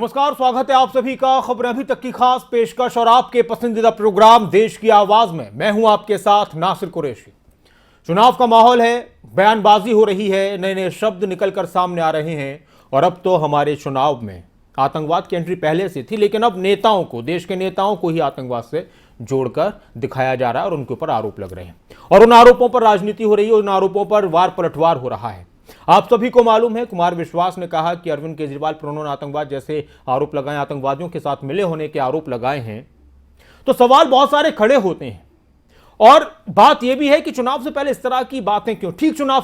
नमस्कार, स्वागत है आप सभी का खबर अभी तक की खास पेशकश और आपके पसंदीदा प्रोग्राम देश की आवाज में। मैं हूं आपके साथ नासिर कुरैशी। चुनाव का माहौल है, बयानबाजी हो रही है, नए नए शब्द निकलकर सामने आ रहे हैं और अब तो हमारे चुनाव में आतंकवाद की एंट्री पहले से थी, लेकिन अब नेताओं को, देश के नेताओं को ही आतंकवाद से जोड़कर दिखाया जा रहा है और उनके ऊपर आरोप लग रहे हैं और उन आरोपों पर राजनीति हो रही है, उन आरोपों पर वार पलटवार हो रहा है। आप सभी को मालूम है, कुमार विश्वास ने कहा कि अरविंद केजरीवाल पर उन्होंने आतंकवाद जैसे आरोप लगाए, आतंकवादियों के साथ मिले होने के आरोप लगाए हैं। तो सवाल बहुत सारे खड़े होते हैं और बात यह भी है कि चुनाव से पहले इस तरह की बातें क्यों, ठीक चुनाव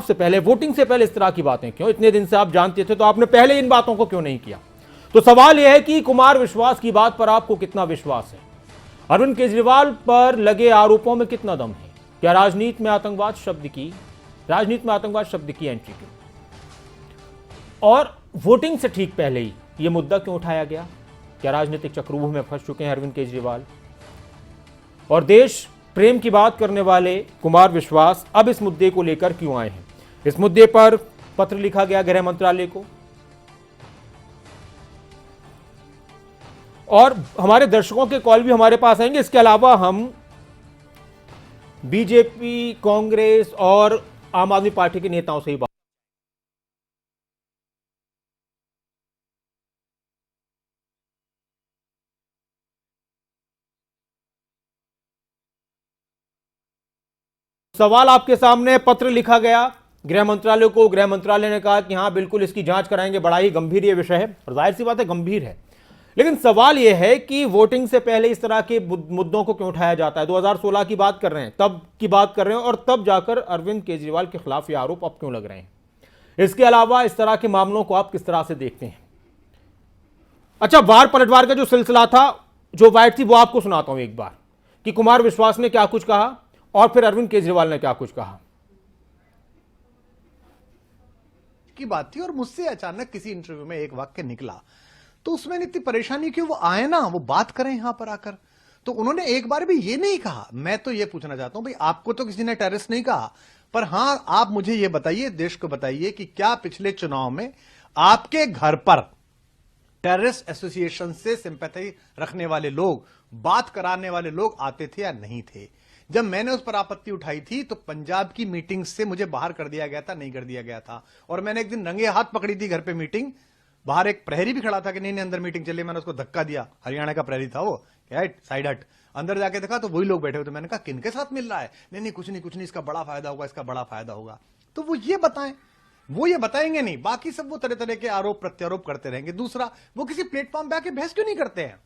से पहले वोटिंग से पहले इस तरह की बातें क्यों? इतने दिन से आप जानते थे तो आपने पहले इन बातों को क्यों नहीं किया? तो सवाल यह है कि कुमार विश्वास की बात पर आपको कितना विश्वास है? अरविंद केजरीवाल पर लगे आरोपों में कितना दम है? क्या राजनीति में आतंकवाद शब्द की एंट्री क्यों? और वोटिंग से ठीक पहले ही यह मुद्दा क्यों उठाया गया? क्या राजनीतिक चक्रव्यूह में फंस चुके हैं अरविंद केजरीवाल? और देश प्रेम की बात करने वाले कुमार विश्वास अब इस मुद्दे को लेकर क्यों आए हैं? इस मुद्दे पर पत्र लिखा गया गृह मंत्रालय को और हमारे दर्शकों के कॉल भी हमारे पास आएंगे। इसके अलावा हम बीजेपी, कांग्रेस और आम आदमी पार्टी के नेताओं से ही बात। सवाल आपके सामने, पत्र लिखा गया गृह मंत्रालय को। गृह मंत्रालय ने कहा कि हां बिल्कुल इसकी जांच कराएंगे, बड़ा ही गंभीर ये विषय है और जाहिर सी बात है गंभीर है। लेकिन सवाल यह है कि वोटिंग से पहले इस तरह के मुद्दों को क्यों उठाया जाता है? 2016 की बात कर रहे हैं, तब की बात कर रहे हैं और तब जाकर अरविंद केजरीवाल के खिलाफ ये आरोप अब क्यों लग रहे हैं? इसके अलावा इस तरह के मामलों को आप किस तरह से देखते हैं? अच्छा, वार पलटवार का जो सिलसिला था, जो वाइट थी, वो आपको सुनाता हूं एक बार कि कुमार विश्वास ने क्या कुछ कहा और फिर अरविंद केजरीवाल ने क्या कुछ कहा। की बात थी और मुझसे अचानक किसी इंटरव्यू में एक वाक्य निकला तो उसमें इतनी परेशानी क्यों? वो आए ना, वो बात करें यहां पर आकर। तो उन्होंने एक बार भी ये नहीं कहा। मैं तो ये पूछना चाहता हूं भाई, आपको तो किसी ने टेररिस्ट नहीं कहा, पर हां आप मुझे ये बताइए, देश को बताइए कि क्या पिछले चुनाव में आपके घर पर टेररिस्ट एसोसिएशन से सिंपैथी रखने वाले लोग, बात कराने वाले लोग आते थे या नहीं थे? जब मैंने उस पर आपत्ति उठाई थी तो पंजाब की मीटिंग से मुझे बाहर कर दिया गया था, नहीं कर दिया गया था। और मैंने एक दिन रंगे हाथ पकड़ी थी घर पे मीटिंग, बाहर एक प्रहरी भी खड़ा था कि नहीं नहीं अंदर मीटिंग चली, मैंने उसको धक्का दिया, हरियाणा का प्रहरी था वो, राइट, साइड हट। अंदर जाके देखा तो वही लोग बैठे हुए थे। मैंने कहा किनके साथ मिल रहा है? नहीं नहीं कुछ नहीं, इसका बड़ा फायदा होगा, इसका बड़ा फायदा होगा। तो वो ये बताएं, वो ये बताएंगे नहीं, बाकी सब वो तरह तरह के आरोप प्रत्यारोप करते रहेंगे। दूसरा, वो किसी प्लेटफॉर्म पे आके बहस क्यों नहीं करते हैं?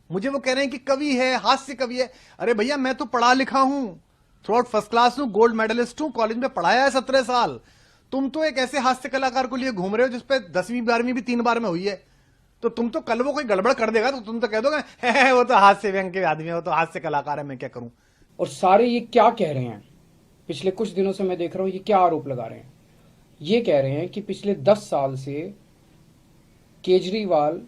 मुझे वो कह रहे हैं कि कवि है, हास्य कवि है। अरे भैया, मैं तो पढ़ा लिखा हूं, थ्रू आउट फर्स्ट क्लास हूं, गोल्ड मेडलिस्ट हूं, कॉलेज में पढ़ाया है 17 साल। तुम तो एक ऐसे हास्य कलाकार को लिए घूम रहे हो जिसपे 10वीं 12वीं भी 3 बार में हुई है। तो तुम तो कल वो कोई गड़बड़ कर देगा तो तुम तो कह दोगे वो तो हास्य व्यंग के आदमी है, वो तो हास्य कलाकार है, मैं क्या करूं। और सारे ये क्या कह रहे हैं, पिछले कुछ दिनों से मैं देख रहा हूं ये क्या आरोप लगा रहे हैं। ये कह रहे हैं कि पिछले 10 साल से केजरीवाल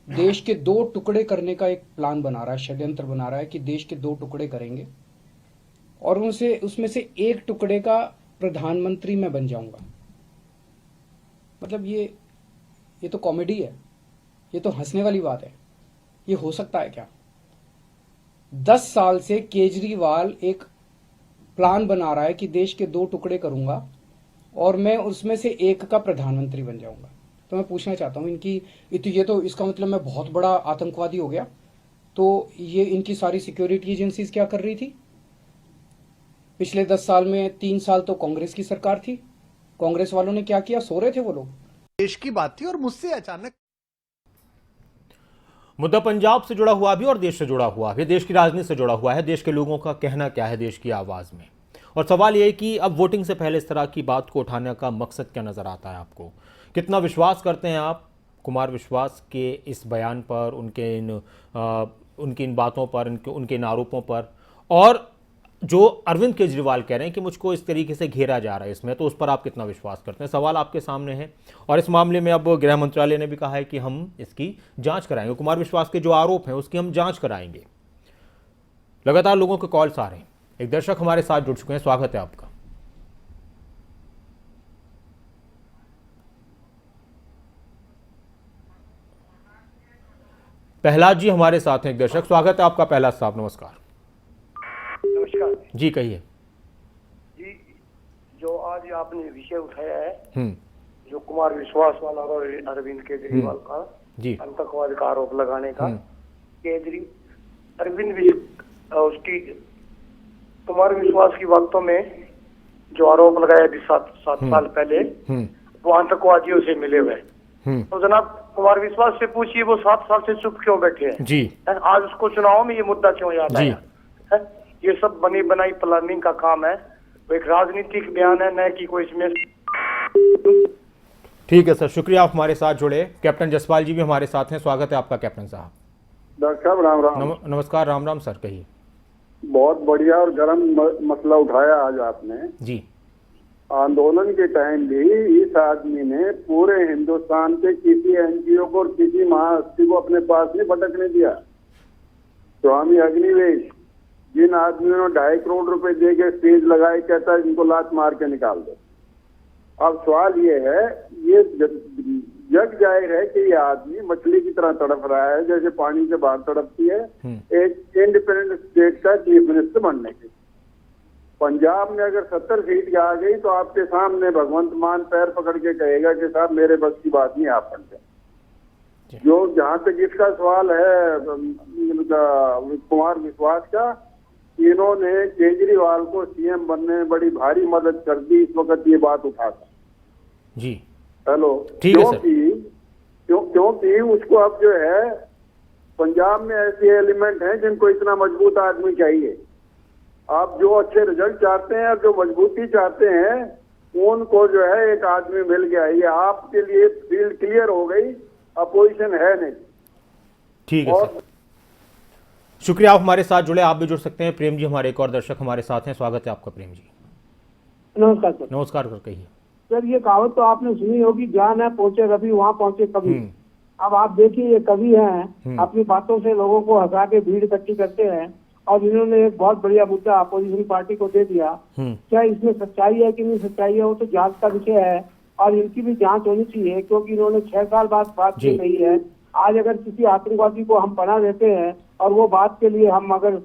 देश के 2 टुकड़े करने का एक प्लान बना रहा है, षड्यंत्र बना रहा है कि देश के 2 टुकड़े करेंगे और उसमें से एक टुकड़े का प्रधानमंत्री मैं बन जाऊंगा। मतलब ये तो कॉमेडी है, ये तो हंसने वाली बात है। ये हो सकता है क्या? 10 साल से केजरीवाल एक प्लान बना रहा है कि देश के 2 टुकड़े करूंगा और मैं उसमें से एक का प्रधानमंत्री बन जाऊंगा। तो मैं पूछना चाहता हूं, ये तो इसका मतलब मैं बहुत बड़ा आतंकवादी हो गया। तो ये इनकी सारी सिक्योरिटी एजेंसीज क्या कर रही थी? पिछले 10 साल में 3 साल तो कांग्रेस की सरकार थी, कांग्रेस वालों ने क्या किया? सो रहे थे वो लोग। देश की बात थी और मुझसे अचानक मुद्दा पंजाब से जुड़ा हुआ भी और देश से जुड़ा हुआ भी, देश की राजनीति से जुड़ा हुआ है। देश के लोगों का कहना क्या है देश की आवाज में? और सवाल यह है कि अब वोटिंग से पहले इस तरह की बात को उठाने का मकसद क्या नजर आता है आपको? कितना विश्वास करते हैं आप कुमार विश्वास के इस बयान पर, उनकी इन बातों पर, उनके इन आरोपों पर? और जो अरविंद केजरीवाल कह रहे हैं कि मुझको इस तरीके से घेरा जा रहा है इसमें, तो उस पर आप कितना विश्वास करते हैं? सवाल आपके सामने है और इस मामले में अब गृह मंत्रालय ने भी कहा है कि हम इसकी जांच कराएंगे, कुमार विश्वास के जो आरोप हैं उसकी हम जांच कराएंगे। लगातार लोगों के कॉल्स आ रहे हैं। एक दर्शक हमारे साथ जुड़ चुके हैं, स्वागत है आपका। प्रहलाद जी हमारे साथ हैं, एक दर्शक। स्वागत है आपका प्रहलाद साहब, नमस्कार। नमस्कार जी कहिए। जी, जो आज आपने विषय उठाया है, हम्म। जो कुमार विश्वास वाला और अरविंद केजरीवाल का जी। आतंकवाद का आरोप लगाने का, उसकी कुमार विश्वास की बातों में जो आरोप लगाया अभी 7 साल पहले, वो आतंकवादियों से मिले हुए। तो जनाब कुमार विश्वास से पूछिए वो 7 साल से चुप क्यों बैठे हैं जी। आज उसको चुनाव में ये मुद्दा क्यों याद जी। आया है? ये सब बनी बनाई प्लानिंग का काम है, वो एक राजनीतिक बयान है, न कि कोई इसमें। ठीक है सर, शुक्रिया आप हमारे साथ जुड़े। कैप्टन जसपाल जी भी हमारे साथ हैं, स्वागत है आपका कैप्टन साहब। डॉक्टर साहब राम राम। नमस्कार, राम राम सर, कहिए। बहुत बढ़िया और गर्म मसला उठाया आज आपने। जी। आंदोलन के टाइम भी इस आदमी ने पूरे हिंदुस्तान के किसी एनजीओ को और किसी महाहस्ती को अपने पास नहीं भटकने दिया। स्वामी अग्निवेश जिन आदमियों ने 2.5 करोड़ रुपए दे के स्टेज लगाए, कहता है इनको लात मार के निकाल दो। अब सवाल ये है, ये जग जाहिर है कि ये आदमी मछली की तरह तड़प रहा है, जैसे पानी से बाहर तड़पती है एक इंडिपेंडेंट स्टेट का चीफ मिनिस्टर बनने की। पंजाब में अगर 70 सीट आ गई तो आपके सामने भगवंत मान पैर पकड़ के कहेगा कि साहब मेरे बस की बात नहीं, आप बन जाए। जो जहां तक इसका सवाल है कुमार विश्वास का, इन्होंने केजरीवाल को सीएम बनने में बड़ी भारी मदद कर दी इस वक्त ये बात उठाकर। जी हेलो, ठीक है सर। क्योंकि उसको अब जो है पंजाब में ऐसे एलिमेंट हैं जिनको इतना मजबूत आदमी चाहिए। आप जो अच्छे रिजल्ट चाहते हैं और जो मजबूती चाहते हैं उनको जो है एक आदमी मिल गया। ये आपके लिए फील्ड क्लियर हो गई, अपोजिशन है नहीं। ठीक है सर, शुक्रिया आप हमारे साथ जुड़े। आप भी जुड़ सकते हैं। प्रेम जी हमारे एक और दर्शक हमारे साथ हैं, स्वागत है आपका प्रेम जी। नमस्कार सर। नमस्कार सर, कहिए। सर ये कहावत तो आपने सुनी होगी, जहाँ न पहुंचे रवि वहाँ पहुंचे कवि। अब आप देखिए ये कवि हैं, अपनी बातों से लोगों को हंसा के भीड़ इकट्ठी करते हैं और इन्होंने एक बहुत बढ़िया मुद्दा अपोजिशन पार्टी को दे दिया। क्या इसमें सच्चाई है कि नहीं सच्चाई है वो तो जांच का विषय है और इनकी भी जांच होनी चाहिए, क्योंकि इन्होंने 6 साल बाद बात की नहीं है। आज अगर किसी आतंकवादी को हम पनाह देते हैं और वो बात के लिए हम अगर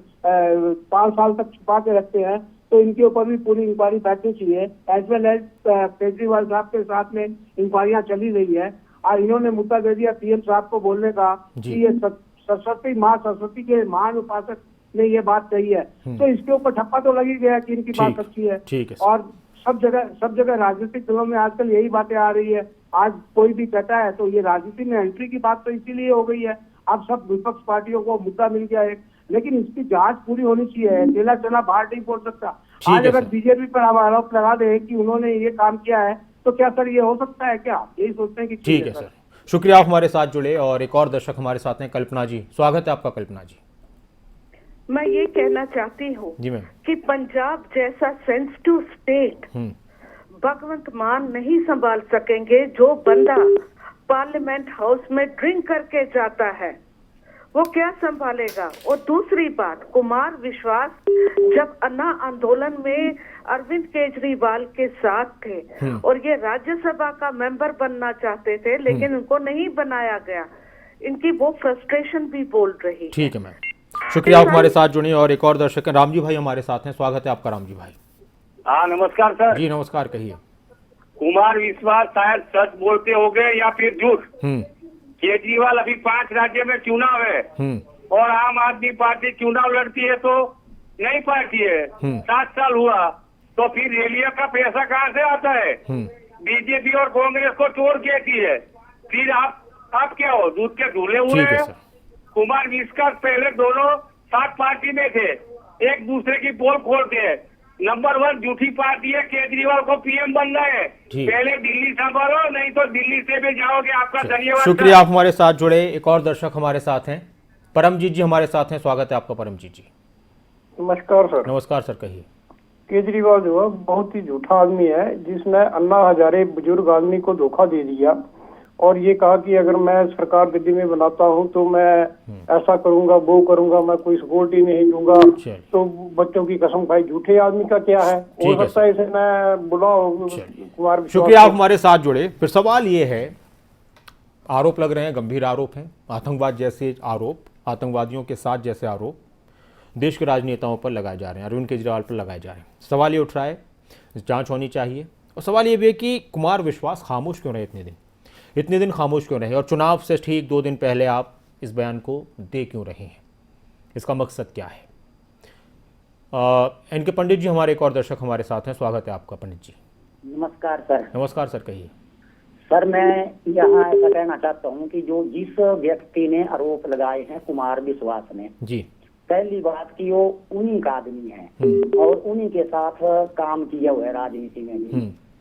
5 साल तक छुपा के रखते हैं तो इनके ऊपर भी पूरी इंक्वायरी बैठनी चाहिए। एज वेल एज केजरीवाल साहब के साथ में इंक्वायरियां चली रही है और इन्होंने मुद्दा दे दिया पीएम साहब को बोलने का कि ये सरस्वती माँ सरस्वती के महान उपासक ने ये बात कही है, तो इसके ऊपर ठप्पा तो लग ही गया कि इनकी बात सच्ची है। और सब जगह राजनीतिक दलों में आजकल यही बातें आ रही है। आज कोई भी कहता है तो ये राजनीति में एंट्री की बात तो इसीलिए हो गई है। अब सब विपक्ष पार्टियों को मुद्दा मिल गया है, लेकिन इसकी जांच पूरी होनी चाहिए। चला चला बाहर नहीं बोल सकता। आज अगर बीजेपी पर हम आरोप लगा दे कि उन्होंने ये काम किया है तो क्या सर ये हो सकता है क्या? यही सोचते हैं कि ठीक है सर, शुक्रिया आप हमारे साथ जुड़े। और एक और दर्शक हमारे साथ हैं, कल्पना जी, स्वागत है आपका कल्पना जी। मैं ये कहना चाहती हूँ कि पंजाब जैसा सेंसिटिव स्टेट भगवंत मान नहीं संभाल सकेंगे। जो बंदा पार्लियामेंट हाउस में ड्रिंक करके जाता है वो क्या संभालेगा? और दूसरी बात, कुमार विश्वास जब अन्ना आंदोलन में अरविंद केजरीवाल के साथ थे और ये राज्यसभा का मेंबर बनना चाहते थे, लेकिन उनको नहीं बनाया गया। इनकी वो फ्रस्ट्रेशन भी बोल रही। ठीक है मैम, शुक्रिया आप हमारे साथ जुड़े। और एक और दर्शक हैं, रामजी भाई हमारे साथ हैं, स्वागत है आपका रामजी भाई। हाँ नमस्कार सर। जी नमस्कार, कहिए। कुमार विश्वास शायद सच बोलते होंगे या फिर झूठ। केजरीवाल अभी 5 राज्य में चुनाव है और आम आदमी पार्टी चुनाव लड़ती है तो नहीं पाती है। 7 साल हुआ तो फिर रेलिया का पैसा कहाँ से आता है? बीजेपी और कांग्रेस को चोर कहती है। फिर आप क्या हो, दूध के धुले हुए हैं? कुमार विश्वास पहले दोनों साथ पार्टी में थे, एक दूसरे की पोल खोलते हैं। नंबर 1 झूठी पार्टी है, केजरीवाल को पीएम बनना है। पहले दिल्ली संभालो, नहीं तो दिल्ली से भी जाओगे। आपका धन्यवाद। शुक्रिया आप हमारे साथ जुड़े। एक और दर्शक हमारे साथ हैं, परमजीत जी हमारे साथ हैं, स्वागत है आपका परमजीत जी। नमस्कार सर। नमस्कार सर, कहिए। केजरीवाल जो है बहुत ही झूठा आदमी है, जिसने अन्ना हजारे बुजुर्ग आदमी को धोखा दे दिया और ये कहा कि अगर मैं सरकार दिल्ली में बनाता हूं तो मैं ऐसा करूंगा वो करूंगा, मैं कोई सिक्योरिटी नहीं दूंगा, तो बच्चों की कसम खाई। झूठे आदमी का क्या है? हो सकता है इसे मैं बुला कुमार। शुक्रिया आप हमारे साथ जुड़े। फिर सवाल ये है, आरोप लग रहे हैं, गंभीर आरोप हैं, आतंकवाद जैसे आरोप, आतंकवादियों के साथ जैसे आरोप देश के राजनेताओं पर लगाए जा रहे हैं, अरविंद केजरीवाल पर लगाए जा रहे हैं। सवाल ये उठ रहा है, जांच होनी चाहिए। और सवाल ये भी है कि कुमार विश्वास खामोश क्यों रहे इतने दिन खामोश क्यों रहे, और चुनाव से ठीक 2 दिन पहले आप इस बयान को दे क्यों रहे हैं, इसका मकसद क्या है? एन के पंडित जी हमारे एक और दर्शक हमारे साथ हैं, स्वागत है आपका पंडित जी। नमस्कार सर। नमस्कार सर, कहिए। सर मैं यहाँ ऐसा कहना चाहता हूँ कि जो जिस व्यक्ति ने आरोप लगाए हैं कुमार विश्वास ने जी, पहली बात कि वो उन्हीं का आदमी है और उन्हीं के साथ काम किया हुआ है राजनीति में भी।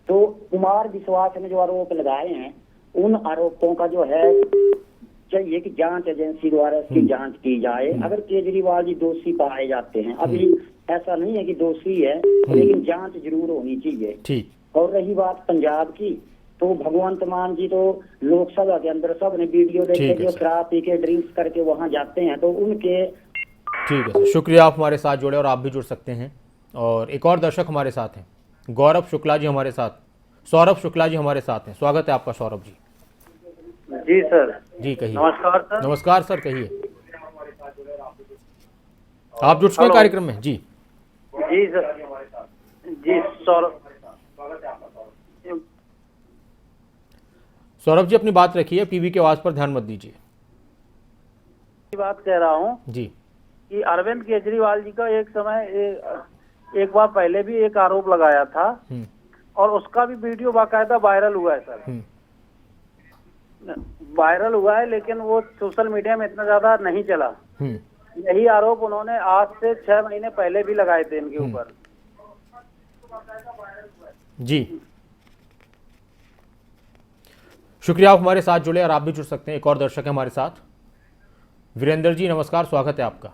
तो कुमार विश्वास ने जो आरोप लगाए हैं उन आरोपों का जो है चाहिए कि जांच एजेंसी द्वारा इसकी जांच की जाए। अगर केजरीवाल जी दोषी पाए जाते हैं, अभी ऐसा नहीं है कि दोषी है, लेकिन जांच जरूर होनी चाहिए। ठीक। और रही बात पंजाब की, तो भगवंत मान जी तो लोकसभा के अंदर सब ने वीडियो देखे जो शराब पी के ड्रिंक्स करके वहां जाते हैं, तो उनके। ठीक है सर, शुक्रिया, आप हमारे साथ जुड़े और आप भी जुड़ सकते हैं। और एक और दर्शक हमारे साथ हैं, गौरव शुक्ला जी हमारे साथ, सौरभ शुक्ला जी हमारे साथ हैं, स्वागत है आपका सौरभ जी। जी सर। जी कहिए। नमस्कार सर। नमस्कार सर, कहिए, आप जुड़ चुके हैं कार्यक्रम में। जी जी सर। जी सौरभ जी अपनी बात रखिए, टीवी की आवाज पर ध्यान मत दीजिए। बात कह रहा हूँ जी कि अरविंद केजरीवाल जी का एक समय एक बार पहले भी एक आरोप लगाया था और उसका भी वीडियो बाकायदा वायरल हुआ है सर। वायरल हुआ है, लेकिन वो सोशल मीडिया में इतना ज्यादा नहीं चला। यही आरोप उन्होंने आज से 6 महीने पहले भी लगाए थे इनके ऊपर। जी शुक्रिया, आप हमारे साथ जुड़े और आप भी जुड़ सकते हैं। एक और दर्शक है हमारे साथ, वीरेंद्र जी नमस्कार, स्वागत है आपका।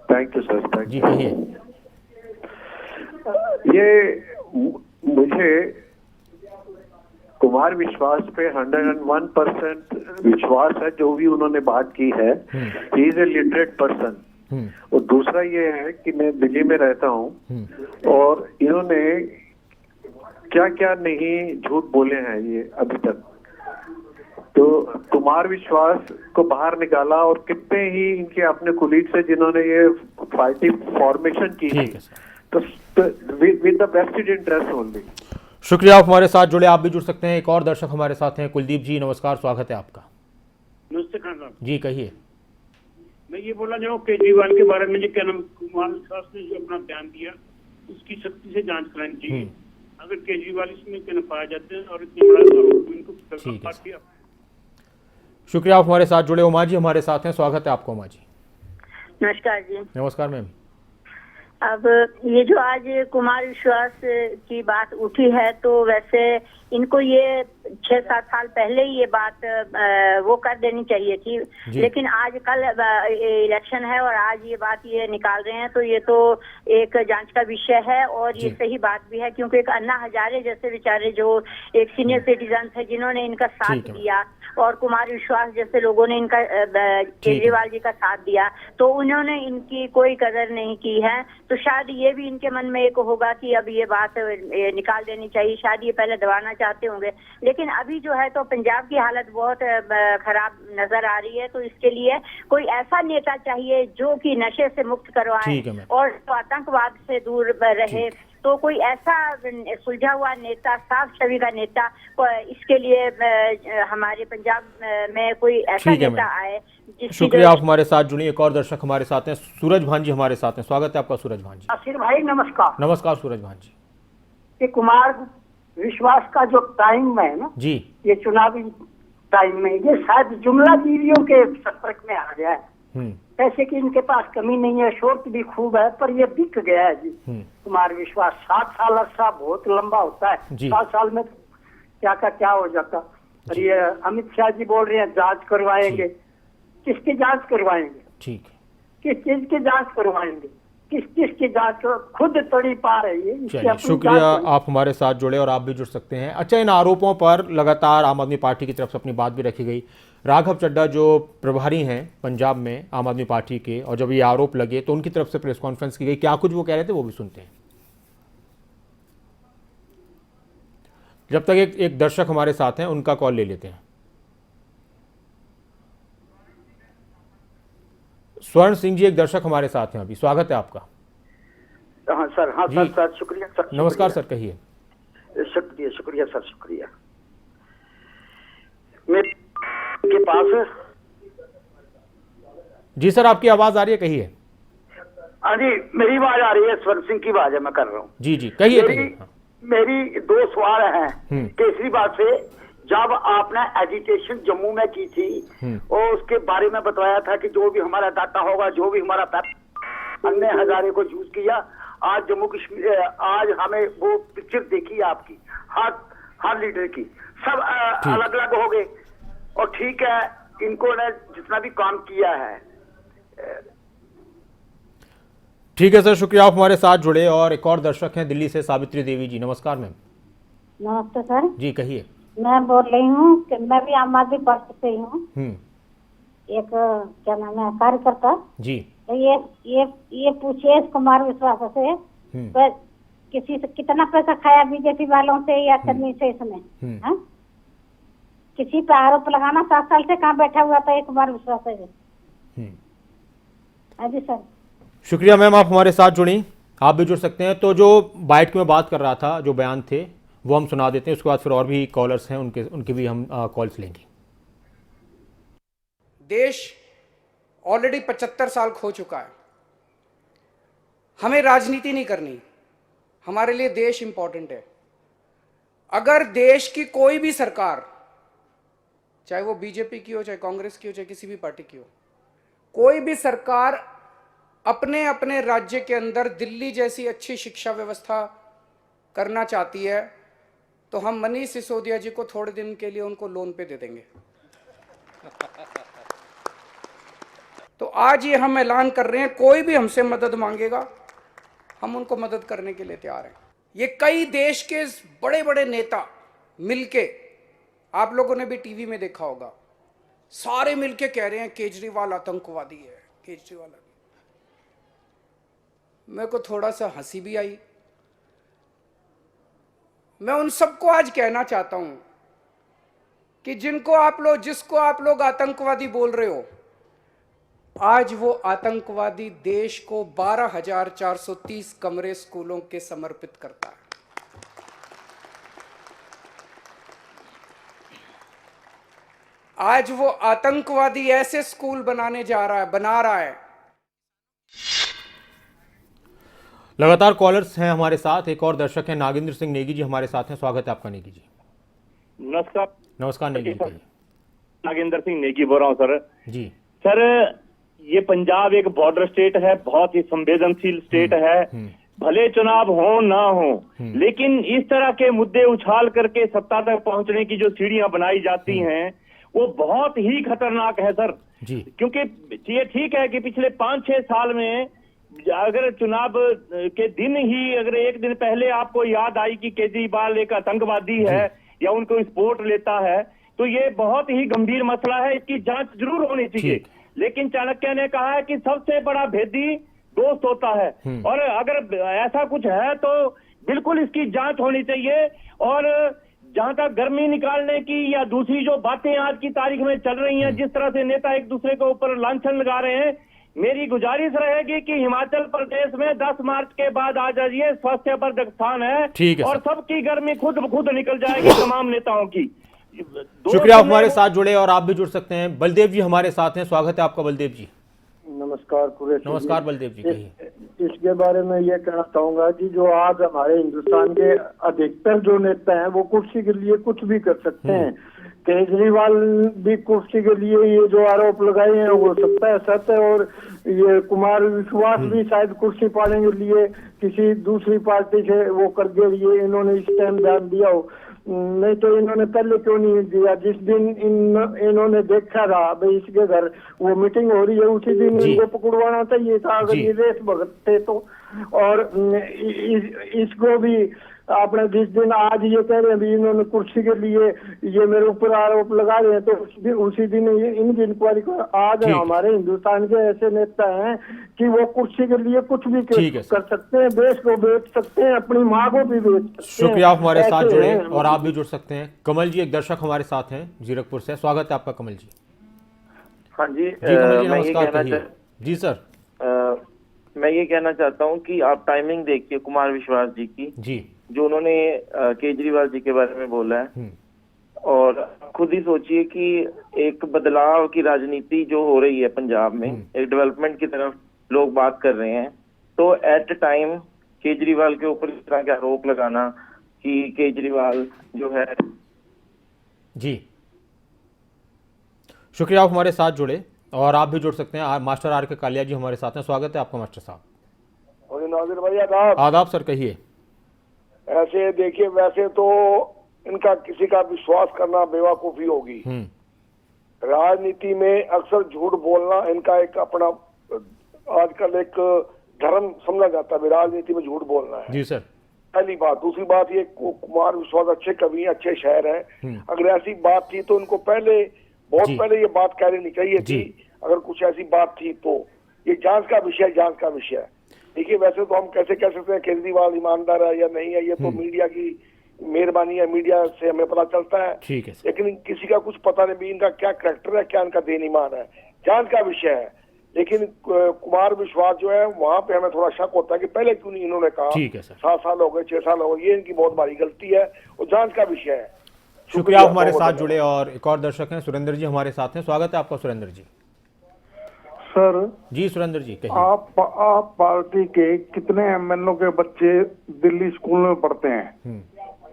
Thank you sir. जी कहिए। ये मुझे कुमार विश्वास पे 101% विश्वास है, जो भी उन्होंने बात की है। He is a literate person. और दूसरा ये है कि मैं दिल्ली में रहता हूँ और इन्होंने क्या क्या नहीं झूठ बोले हैं ये अभी तक। तो कुमार विश्वास को बाहर निकाला और कितने ही इनके अपने कुलीग से जिन्होंने ये पार्टी फॉर्मेशन की थी, तो with the best interest only. शुक्रिया, आप हमारे साथ जुड़े, आप भी जुड़ सकते हैं। एक और दर्शक हमारे साथ हैं, कुलदीप जी नमस्कार, स्वागत है आपका। नमस्ते खान साहब। जी कहिए। मैं ये बोला जो केजरीवाल के बारे में जो क्या नाम कुमार विश्वास ने जो अपना बयान दिया, उसकी सख्ती से जांच करानी चाहिए। अगर केजरीवाल इसमें क्या पाया जाते हैं और इतने बड़ा इनको। शुक्रिया, आप हमारे साथ जुड़े। उमा जी हमारे साथ हैं, स्वागत है आपको उमा जी। नमस्कार जी। नमस्कार मैम। अब ये जो आज कुमार विश्वास की बात उठी है, तो वैसे इनको ये 6-7 साल पहले ही ये बात वो कर देनी चाहिए थी, लेकिन आज कल इलेक्शन है और आज ये बात ये निकाल रहे हैं, तो ये तो एक जांच का विषय है और ये सही बात भी है, क्योंकि एक अन्ना हजारे जैसे बेचारे जो एक सीनियर सिटीजन थे जिन्होंने इनका साथ दिया और कुमार विश्वास जैसे लोगों ने इनका केजरीवाल जी का साथ दिया, तो उन्होंने इनकी कोई कदर नहीं की है। तो शायद ये भी इनके मन में एक होगा कि अब ये बात निकाल देनी चाहिए, शायद ये पहले दबाना चाहते होंगे, लेकिन अभी जो है तो पंजाब की हालत बहुत खराब नजर आ रही है। तो इसके लिए कोई ऐसा नेता चाहिए जो कि नशे से मुक्त करवाए और तो आतंकवाद से दूर रहे। तो कोई ऐसा सुलझा हुआ नेता, साफ छवि का नेता, इसके लिए हमारे पंजाब में कोई ऐसा नेता आए। शुक्रिया, आप हमारे साथ जुड़िए। एक और दर्शक हमारे साथ हैं, सूरज भान जी हमारे साथ हैं, स्वागत है आपका सूरज भान जी। आसिर भाई नमस्कार। नमस्कार सूरज भान जी। ये कुमार विश्वास का जो टाइम है ना जी, ये चुनावी टाइम में ये शायद जुमला जीवियों के संपर्क में आ गया है। ऐसे कि इनके पास कमी नहीं है, शोर्ट भी खूब है, पर ये बिक गया है जी। कुमार विश्वास 7 साल अर्सा बहुत लंबा होता है, 7 साल में क्या का क्या हो जाता। और ये अमित शाह जी बोल रहे हैं जांच करवाएंगे, किसकी जांच करवाएंगे? ठीक, किस चीज की जांच करवाएंगे? किस चीज की जांच? खुद तड़ी पा रही है। शुक्रिया, आप हमारे साथ जुड़े और आप भी जुड़ सकते हैं। अच्छा, इन आरोपों पर लगातार आम आदमी पार्टी की तरफ से अपनी बात भी रखी गई। राघव चड्ढा जो प्रभारी हैं पंजाब में आम आदमी पार्टी के, और जब ये आरोप लगे तो उनकी तरफ से प्रेस कॉन्फ्रेंस की गई, क्या कुछ वो कह रहे थे वो भी सुनते हैं। जब तक एक दर्शक हमारे साथ हैं उनका कॉल ले लेते हैं। स्वर्ण सिंह जी एक दर्शक हमारे साथ हैं अभी, स्वागत है आपका। हाँ सर शुक्रिया सर। नमस्कार सर, कहिए। शुक्रिया सर, शुक्रिया। मेरे के पास जी सर, आपकी आवाज आ रही है, कहिए। हाँ जी, मेरी आवाज आ रही है, स्वर्ण सिंह की आवाज है, मैं कर रहा हूँ। जी जी, कहिए। मेरी दो सवाल हैं केजरीवाल से। जब आपने एजिटेशन जम्मू में की थी और उसके बारे में बताया था कि जो भी हमारा डाटा होगा, जो भी हमारा अन्य हजारे को यूज किया। आज जम्मू कश्मीर, आज हमें वो पिक्चर देखी आपकी, हर लीडर की, सब अलग अलग हो गए। और ठीक है, इनको ने जितना भी काम किया है। ठीक है सर, शुक्रिया, आप हमारे साथ जुड़े। और एक और दर्शक हैं दिल्ली से, सावित्री देवी जी। नमस्कार मैम। नमस्ते सर जी, कहिए। मैं बोल रही हूँ कि मैं भी आम आदमी पार्टी से ही हूँ, एक क्या नाम है कार्यकर्ता जी। तो ये पूछिए कुमार विश्वास से किसी से कितना पैसा खाया बीजेपी वालों से या कर्मी से इसने, हाँ? किसी पे आरोप लगाना, 7 साल से कहाँ बैठा हुआ था ये कुमार विश्वास है जी सर। शुक्रिया मैम, आप हमारे साथ जुड़ी। आप भी जुड़ सकते हैं। तो जो बाइट में बात कर रहा था, जो बयान थे वो हम सुना देते हैं, उसके बाद फिर और भी कॉलर्स हैं, उनके भी हम कॉल्स लेंगे। देश ऑलरेडी 75 साल खो चुका है। हमें राजनीति नहीं करनी, हमारे लिए देश इंपॉर्टेंट है। अगर देश की कोई भी सरकार, चाहे वो बीजेपी की हो, चाहे कांग्रेस की हो, चाहे किसी भी पार्टी की हो, कोई भी सरकार अपने अपने राज्य के अंदर दिल्ली जैसी अच्छी शिक्षा व्यवस्था करना चाहती है तो हम मनीष सिसोदिया जी को थोड़े दिन के लिए उनको लोन पे दे देंगे। तो आज ये हम ऐलान कर रहे हैं, कोई भी हमसे मदद मांगेगा हम उनको मदद करने के लिए तैयार हैं। ये कई देश के बड़े बड़े नेता मिलके, आप लोगों ने भी टीवी में देखा होगा, सारे मिलके कह रहे हैं केजरीवाल आतंकवादी है, केजरीवाल। मेरे को थोड़ा सा हंसी भी आई। मैं उन सबको आज कहना चाहता हूं कि जिसको आप लोग आतंकवादी बोल रहे हो, आज वो आतंकवादी देश को 12,430 कमरे स्कूलों के समर्पित करता है। आज वो आतंकवादी ऐसे स्कूल बना रहा है। लगातार कॉलर्स हैं हमारे साथ। एक और दर्शक हैं नागेंद्र सिंह नेगी जी हमारे साथ हैं, स्वागत है आपका नेगी जी। नमस्कार नेगी जी। नागेंद्र सिंह नेगी बोल रहा हूँ सर जी। सर, ये पंजाब एक बॉर्डर स्टेट है, बहुत ही संवेदनशील स्टेट है। भले चुनाव हो ना हो, लेकिन इस तरह के मुद्दे उछाल करके सत्ता तक पहुंचने की जो सीढ़ियां बनाई जाती हैं वो बहुत ही खतरनाक है सर जी। क्योंकि ये ठीक है कि पिछले 5-6 साल में अगर चुनाव के दिन ही अगर एक दिन पहले आपको याद आई कि केजरीवाल एक आतंकवादी है या उनको सपोर्ट लेता है तो ये बहुत ही गंभीर मसला है, इसकी जांच जरूर होनी चाहिए। लेकिन चाणक्य ने कहा है कि सबसे बड़ा भेदी दोस्त होता है, और अगर ऐसा कुछ है तो बिल्कुल इसकी जांच होनी चाहिए। और जहां तक गर्मी निकालने की या दूसरी जो बातें आज की तारीख में चल रही हैं, जिस तरह से नेता एक दूसरे के ऊपर लांछन लगा रहे हैं, मेरी गुजारिश रहेगी कि हिमाचल प्रदेश में 10 मार्च के बाद आ जाइए, स्वास्थ्य वर्धक स्थान है और सबकी गर्मी खुद निकल जाएगी तमाम नेताओं की। शुक्रिया, आप हमारे साथ जुड़े और आप भी जुड़ सकते हैं। बलदेव जी हमारे साथ हैं, स्वागत है आपका बलदेव जी। नमस्कार कुरैशी। नमस्कार बलदेव जी, कहिए। इसके बारे में ये कहना चाहूंगा कि जो आज हमारे हिंदुस्तान के अधिकतर जो नेता हैं वो कुर्सी के लिए कुछ भी कर सकते हैं। केजरीवाल भी कुर्सी के लिए ये जो आरोप लगाए हैं वो सत्य है, और ये कुमार विश्वास भी शायद कुर्सी पाने के लिए किसी दूसरी पार्टी से वो कर गए, इन्होंने इस टाइम ध्यान दिया हो, नहीं तो इन्होंने पहले क्यों नहीं दिया। जिस दिन इन्होंने देखा था भाई इसके घर वो मीटिंग हो रही है उसी दिन इनको पकड़वाना चाहिए था अगर ये रेस भगत थे तो। और इसको भी आपने जिस दिन आज ये कह रहे हैं भी इन्होंने कुर्सी के लिए ये मेरे ऊपर आरोप लगा रहे हैं तो उसी दिन इनकी इंक्वायरी को। आज हमारे हिंदुस्तान के ऐसे नेता हैं कि वो कुर्सी के लिए कुछ भी कर सकते हैं, देश को बेच सकते हैं, अपनी माँ को भी बेच सकते हैं। शुक्रिया, आप हमारे साथ जुड़े और आप भी जुड़ सकते हैं। कमल जी एक दर्शक हमारे साथ हैं जीरकपुर से, स्वागत है आपका कमल जी। हाँ जी, मैं ये कहना जी सर। मैं ये कहना चाहता हूँ कि आप टाइमिंग देखिए कुमार विश्वास जी की, जी, जो उन्होंने केजरीवाल जी के बारे में बोला है, और खुद ही सोचिए कि एक बदलाव की राजनीति जो हो रही है पंजाब में, एक डेवलपमेंट की तरफ लोग बात कर रहे हैं, तो एट टाइम केजरीवाल के ऊपर इस तरह के आरोप लगाना कि केजरीवाल जो है। जी, शुक्रिया आप हमारे साथ जुड़े, और आप भी जुड़ सकते हैं। मास्टर आर के कालिया जी हमारे साथ हैं। स्वागत है आपका मास्टर साहब। और नाजिर भाई आदाब। आदाब सर, कहिए। ऐसे देखिए, वैसे तो इनका किसी का विश्वास करना बेवकूफी होगी। राजनीति में अक्सर झूठ बोलना इनका एक अपना आजकल एक धर्म समझा जाता है, राजनीति में झूठ बोलना है। जी सर। पहली बात। दूसरी बात, ये कुमार विश्वास अच्छे कवि हैं, अच्छे शायर हैं। अगर ऐसी बात थी तो उनको बहुत पहले ये बात कह लेनी चाहिए थी। अगर कुछ ऐसी बात थी तो ये जांच का विषय है। देखिए, वैसे तो हम कैसे कह सकते हैं केजरीवाल ईमानदार है या नहीं है, ये तो मीडिया की मेहरबानी है, मीडिया से हमें पता चलता है। ठीक है। लेकिन किसी का कुछ पता नहीं भी इनका क्या करैक्टर है, क्या इनका देन ईमान है, जांच का विषय है। लेकिन कुमार विश्वास जो है, वहां पे हमें थोड़ा शक होता है कि पहले क्यों नहीं इन्होंने कहा। 7 साल हो गए, 6 साल हो गए, ये इनकी बहुत बड़ी गलती है और जांच का विषय है। शुक्रिया आप हमारे साथ जुड़े। और एक और दर्शक हैं, सुरेंद्र जी हमारे साथ हैं। स्वागत है आपका सुरेंद्र जी। सर जी सुरेंद्र जी, कहिए। आप पार्टी के कितने एमएलओ के बच्चे दिल्ली स्कूल में पढ़ते हैं,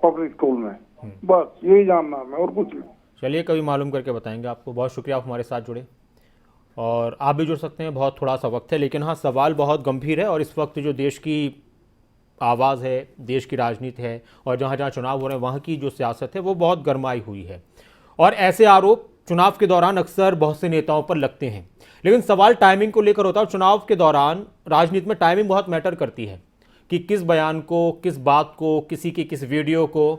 पब्लिक स्कूल में? बस यही जानना है, और कुछ नहीं। चलिए, कभी मालूम करके बताएंगे आपको। बहुत शुक्रिया आप हमारे साथ जुड़े, और आप भी जुड़ सकते हैं। बहुत थोड़ा सा वक्त है, लेकिन हाँ, सवाल बहुत गंभीर है। और इस वक्त जो देश की आवाज़ है, देश की राजनीति है, और जहाँ जहाँ चुनाव हो रहे हैं वहाँ की जो सियासत है वो बहुत गरमाई हुई है। और ऐसे आरोप चुनाव के दौरान अक्सर बहुत से नेताओं पर लगते हैं, लेकिन सवाल टाइमिंग को लेकर होता है। चुनाव के दौरान राजनीति में टाइमिंग बहुत मैटर करती है कि किस बयान को, किस बात को, किसी की किस वीडियो को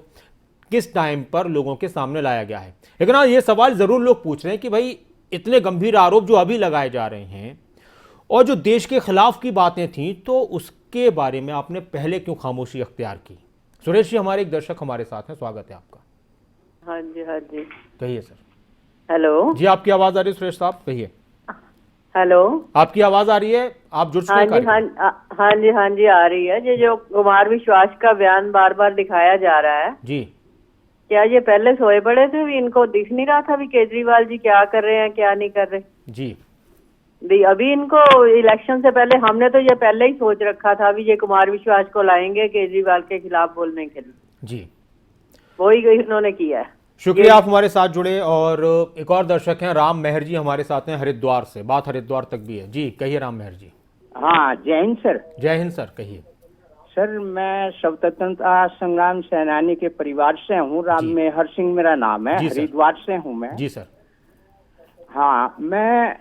किस टाइम पर लोगों के सामने लाया गया है। लेकिन हाँ, ये सवाल ज़रूर लोग पूछ रहे हैं कि भाई इतने गंभीर आरोप जो अभी लगाए जा रहे हैं और जो देश के खिलाफ की बातें थी, तो उसके बारे में आपने पहले क्यों खामोशी अख्तियार की? सुरेश जी हमारे एक दर्शक हमारे साथ हैं। स्वागत है आपका। हाँ जी, हाँ जी, कहिए सर। हेलो जी, आपकी आवाज़ आ रही है सुरेश साहब, कहिए। हेलो, आपकी आवाज़ आ रही है, आप जुड़ चुके हैं। हाँ जी आ रही है। ये जो कुमार विश्वास का बयान बार बार दिखाया जा रहा है जी, क्या ये पहले सोए पड़े थे? भी इनको दिख नहीं रहा था भी केजरीवाल जी क्या कर रहे हैं, क्या नहीं कर रहे? जी, अभी इनको इलेक्शन से पहले हमने तो ये पहले ही सोच रखा था भी ये कुमार विश्वास को लाएंगे केजरीवाल के खिलाफ बोलने के लिए। जी, वही इन्होंने किया है। शुक्रिया आप हमारे साथ जुड़े। और एक और दर्शक हैं, राम मेहर जी हमारे साथ हैं हरिद्वार से। बात हरिद्वार तक भी है। जी, कहिए राम मेहर जी। हाँ, जय हिंद सर। जय हिंद सर, कहिए। सर, मैं स्वतंत्रता संग्राम सेनानी के परिवार से हूँ। राम मेहर सिंह मेरा नाम है, हरिद्वार से हूँ मैं। जी सर। हाँ, मैं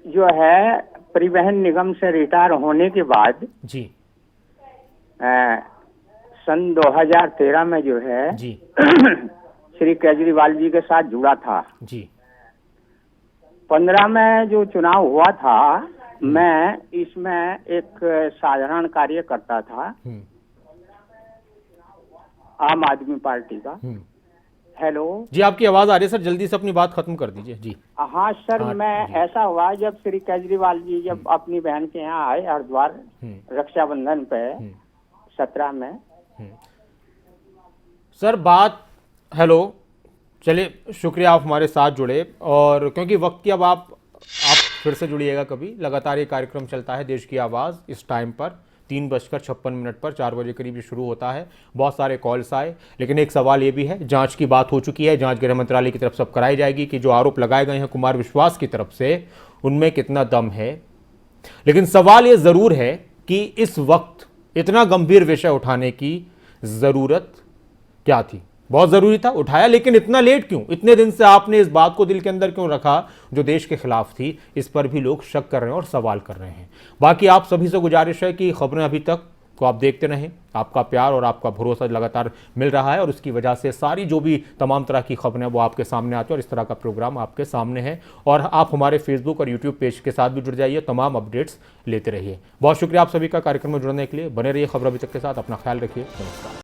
जो है परिवहन निगम से रिटायर होने के बाद जी सन 2013 में जो है जी श्री केजरीवाल जी के साथ जुड़ा था। जी, 15 में जो चुनाव हुआ था, मैं इसमें एक साधारण कार्यकर्ता था आम आदमी पार्टी का। हेलो जी, आपकी आवाज आ रही है सर, जल्दी से अपनी बात खत्म कर दीजिए। जी हाँ सर, ऐसा हुआ जब श्री केजरीवाल जी जब अपनी बहन के यहाँ आए हरिद्वार रक्षाबंधन पे 17 में। सर बात, हेलो, चलिए शुक्रिया आप हमारे साथ जुड़े। और क्योंकि वक्त की अब आप फिर से जुड़िएगा कभी। लगातार ये कार्यक्रम चलता है देश की आवाज़ इस टाइम पर 3:56 पर 4 बजे करीब ये शुरू होता है। बहुत सारे कॉल्स आए, लेकिन एक सवाल ये भी है, जांच की बात हो चुकी है, जांच गृह मंत्रालय की तरफ से अब कराई जाएगी कि जो आरोप लगाए गए हैं कुमार विश्वास की तरफ से उनमें कितना दम है। लेकिन सवाल ये ज़रूर है कि इस वक्त इतना गंभीर विषय उठाने की ज़रूरत क्या थी? बहुत ज़रूरी था, उठाया, लेकिन इतना लेट क्यों? इतने दिन से आपने इस बात को दिल के अंदर क्यों रखा जो देश के खिलाफ थी? इस पर भी लोग शक कर रहे हैं और सवाल कर रहे हैं। बाकी आप सभी से गुजारिश है कि खबरें अभी तक को आप देखते रहें। आपका प्यार और आपका भरोसा लगातार मिल रहा है और उसकी वजह से सारी जो भी तमाम तरह की खबरें वो आपके सामने आती है और इस तरह का प्रोग्राम आपके सामने है। और आप हमारे फेसबुक और यूट्यूब पेज के साथ भी जुड़ जाइए, तमाम अपडेट्स लेते रहिए। बहुत शुक्रिया आप सभी का कार्यक्रम में जुड़ने के लिए। बने रहिए खबर अभी तक के साथ। अपना ख्याल रखिए। नमस्कार।